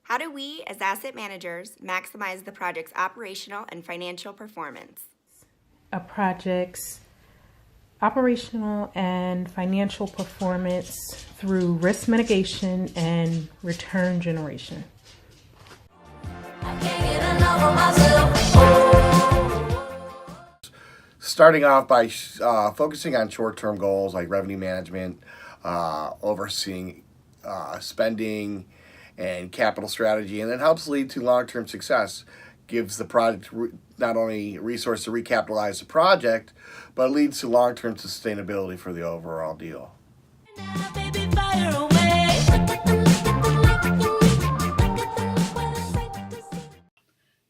How do we, as asset managers, maximize the project's operational and financial performance? A project's operational and financial performance through risk mitigation and return generation. Starting off by focusing on short-term goals like revenue management, overseeing spending and capital strategy, and it helps lead to long-term success. Gives the project not only resource to recapitalize the project, but leads to long-term sustainability for the overall deal.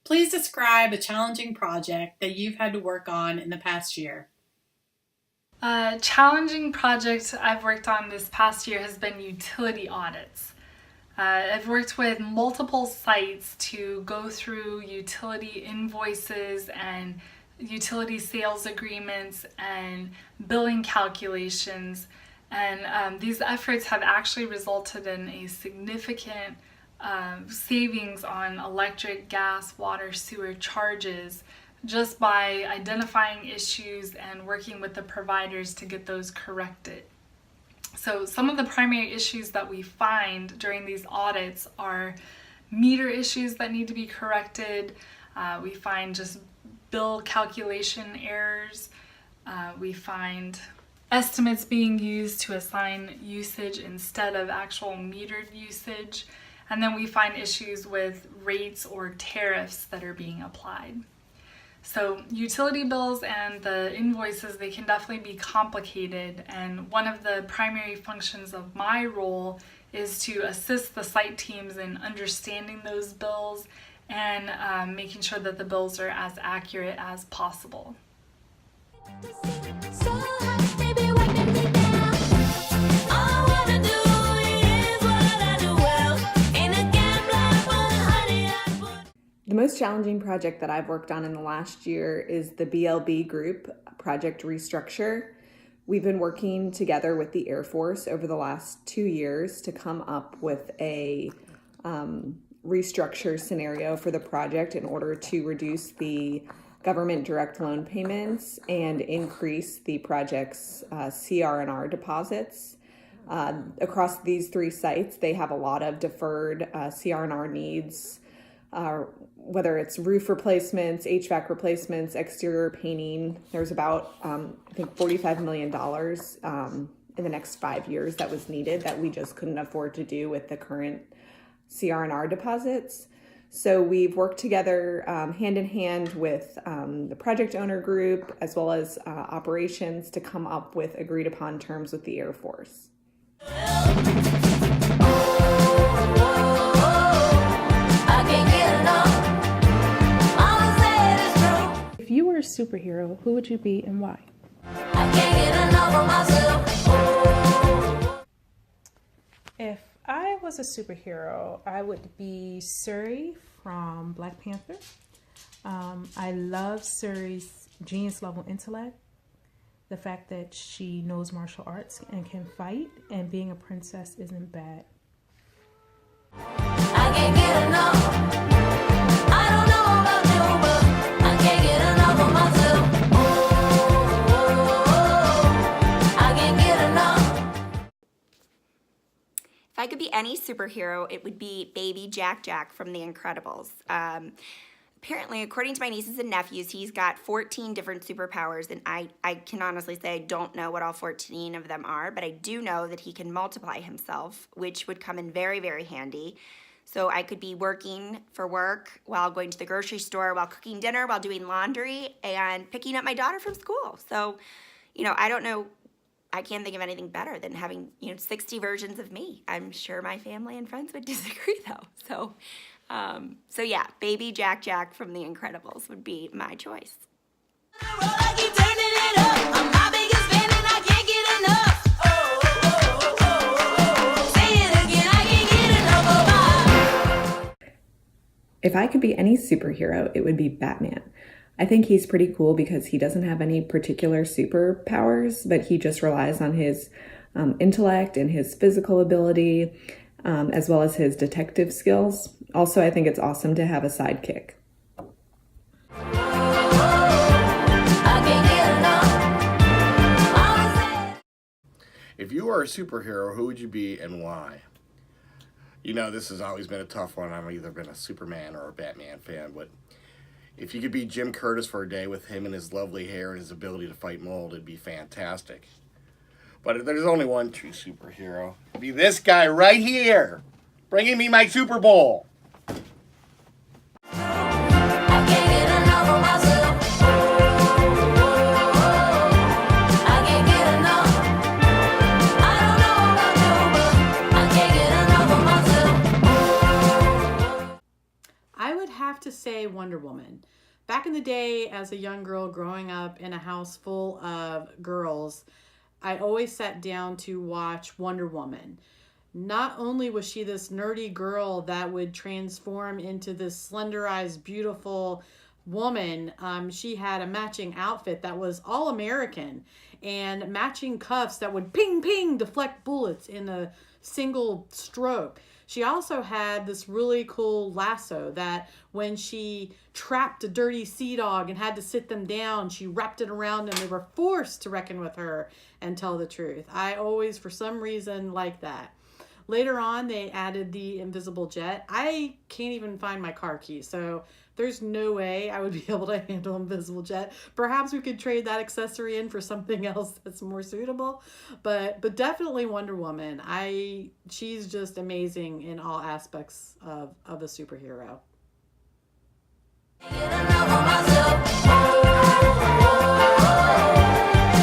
Please describe a challenging project that you've had to work on in the past year. A challenging project I've worked on this past year has been utility audits. I've worked with multiple sites to go through utility invoices and utility sales agreements and billing calculations, and these efforts have actually resulted in a significant savings on electric, gas, water, sewer charges just by identifying issues and working with the providers to get those corrected. So some of the primary issues that we find during these audits are meter issues that need to be corrected. We find just bill calculation errors. We find estimates being used to assign usage instead of actual metered usage. And then we find issues with rates or tariffs that are being applied. So utility bills and the invoices, they can definitely be complicated, and one of the primary functions of my role is to assist the site teams in understanding those bills and making sure that the bills are as accurate as possible. The most challenging project that I've worked on in the last year is the BLB Group project restructure. We've been working together with the Air Force over the last 2 years to come up with a restructure scenario for the project in order to reduce the government direct loan payments and increase the project's CR&R deposits. Across these 3 sites, they have a lot of deferred CR&R needs, whether it's roof replacements, HVAC replacements, exterior painting. There's about, I think, $45 million in the next 5 years that was needed that we just couldn't afford to do with the current CR&R deposits. So we've worked together hand in hand with the project owner group as well as operations to come up with agreed upon terms with the Air Force. If you were a superhero, who would you be and why? If I was a superhero, I would be Shuri from Black Panther. I love Shuri's genius level intellect, the fact that she knows martial arts and can fight, and being a princess isn't bad. I can't get enough. I don't know about you, but I can't get enough of myself. I can't get enough. If I could be any superhero, it would be baby Jack Jack from The Incredibles. Apparently, according to my nieces and nephews, he's got 14 different superpowers, and I can honestly say I don't know what all 14 of them are, but I do know that he can multiply himself, which would come in very, very handy. So I could be working for work while going to the grocery store, while cooking dinner, while doing laundry, and picking up my daughter from school. So, I don't know, I can't think of anything better than having, 60 versions of me. I'm sure my family and friends would disagree, though. So yeah, baby Jack Jack from The Incredibles would be my choice. If I could be any superhero, it would be Batman. I think he's pretty cool because he doesn't have any particular superpowers, but he just relies on his intellect and his physical ability, as well as his detective skills. Also, I think it's awesome to have a sidekick. I can't get enough. Mama said. If you were a superhero, who would you be and why? You know, this has always been a tough one. I've either been a Superman or a Batman fan, but if you could be Jim Curtis for a day with him and his lovely hair and his ability to fight mold, it'd be fantastic. But if there's only one true superhero, it'd be this guy right here, bringing me my Super Bowl. I can't get enough of myself. I can't get enough. I don't know about you, but I can't get enough of myself. I would have to say Wonder Woman. Back in the day, as a young girl growing up in a house full of girls, I always sat down to watch Wonder Woman. Not only was she this nerdy girl that would transform into this slenderized, beautiful woman, she had a matching outfit that was all American and matching cuffs that would ping ping deflect bullets in a single stroke. She also had this really cool lasso that when she trapped a dirty sea dog and had to sit them down, she wrapped it around them. They were forced to reckon with her and tell the truth. I always, for some reason, like that. Later on, they added the invisible jet. I can't even find my car keys, so there's no way I would be able to handle invisible jet. Perhaps we could trade that accessory in for something else that's more suitable, but definitely Wonder Woman. She's just amazing in all aspects of a superhero. Get enough of myself.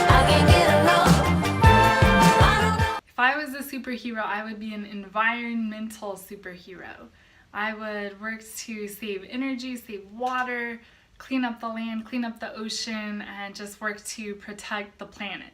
I can't get enough. I don't know. If I was a superhero, I would be an environmental superhero. I would work to save energy, save water, clean up the land, clean up the ocean, and just work to protect the planet.